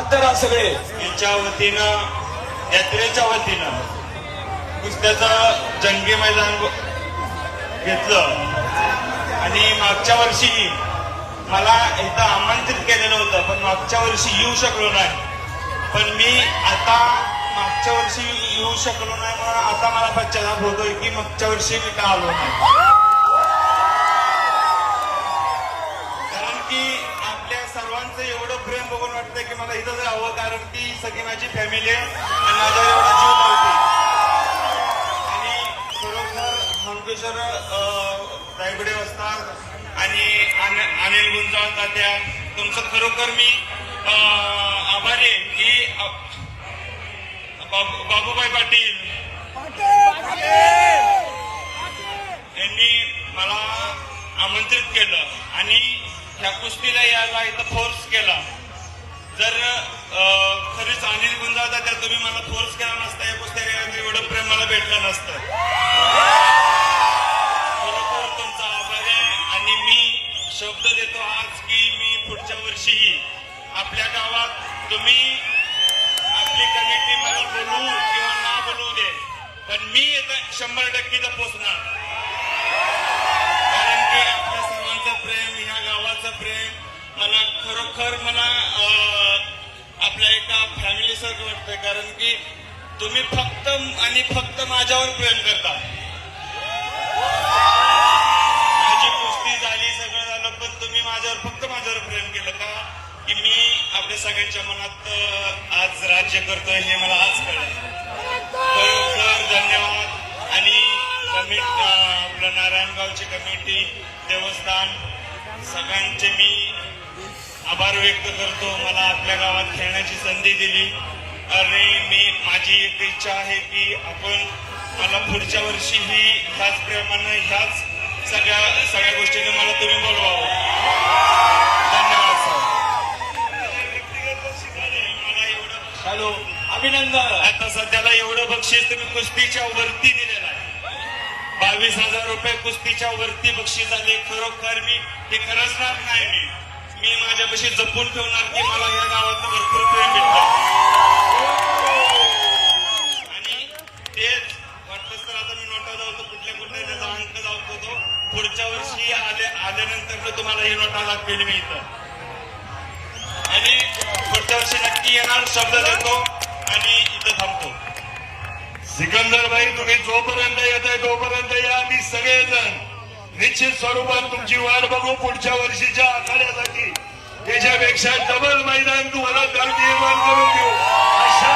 हात धरा सगळे. यांच्या वतीनं यात्रेच्या वतीनं कुस्त्याचं जंगी मैदान घेतलं आणि मागच्या वर्षी मला इथं आमंत्रित केलेलं होतं, पण मागच्या वर्षी येऊ शकलो नाही. पण मी आता मागच्या वर्षी येऊ शकलो नाही, म्हणून आता मला पश्चाताप होतोय की मागच्या वर्षी मी का आलो नाही. कारण की आपल्या सर्वांचं एवढं प्रेम बघून वाटतंय की मला इथंच राहावं, कारण की सगळी माझी फॅमिली आहे आणि माझ्यावर एवढा जीव लावते. आणि खरोखर मंकेश्वर रायगडे असतात आणि अनिल गुंजाळ तात्या, तुमचं खरोखर मी आभारी आहे की बाबूभाई पाटील यांनी मला आमंत्रित केलं आणि ह्या कुस्तीला यायला इथं फोर्स केला. जर खरीच अनिल गुंजाळ तात्या तुम्ही मला फोर्स केला नसता, या कुस्त्या एवढं प्रेम मला भेटलं नसतं. खरोखर तुमचा आभार आहे आणि मी शब्द देतो आज की मी पुढच्या वर्षीही आपल्या गावात तुम्ही आपली कमिटी मला बोलू किंवा ना बोलू दे, पण मी इथं 100% इथं पोचणार. कारण की आपल्या सर्वांचं प्रेम, ह्या गावाचं प्रेम मला खरोखर मला आपल्या एका फॅमिलीसारखं वाटतंय. कारण की तुम्ही फक्त आणि फक्त माझ्यावर प्रेम करता. माझी कुस्ती झाली, सगळं झालं, पण तुम्ही फक्त माझ्यावर प्रेम केलं का की मी आपल्या सगळ्यांच्या मनात आज राज्य करतोय हे मला आज कळलं. खरोखर धन्यवाद. आणि आपलं नारायणगावची कमिटी, देवस्थान, सगळ्यांचे मी आभार व्यक्त करतो. मला आपल्या गावात खेळण्याची संधी दिली आणि माझी एक इच्छा आहे की मला पुढच्या वर्षी ही ह्याच प्रेमानं ह्याच सगळ्या गोष्टीने मला तुम्ही बोलवावं. धन्यवाद सर. हॅलो, अभिनंदन. आता सध्याला एवढं बक्षीस तुम्ही कुस्तीच्या वरती दिलेलं आहे. 22,000 रुपये कुस्तीच्या वरती बक्षीस आले. खरोखर मी हे खरंचणार नाही. मी माझ्यापाशी जपून ठेवणार की मला या गावात भरपूर प्रेम भेटलं. आणि तेच वाटलंच तर आता मी नोटा जाऊतो, कुठल्या त्याचा अंक जाऊतो. पुढच्या वर्षी आल्यानंतर तुम्हाला ही नोटा दाखवेल मी इथं. आणि पुढच्या वर्षी नक्की येणार, शब्द देतो आणि इथं थांबतो. सिकंदर भाई, तुम्ही जोपर्यंत येत आहे तोपर्यंत या. आम्ही सगळेजण निश्चित स्वरूपात तुमची वाट बघू पुढच्या वर्षीच्या आखाड्यासाठी. त्याच्यापेक्षा डबल मैदान तुम्हाला निर्माण करून देऊ. अशा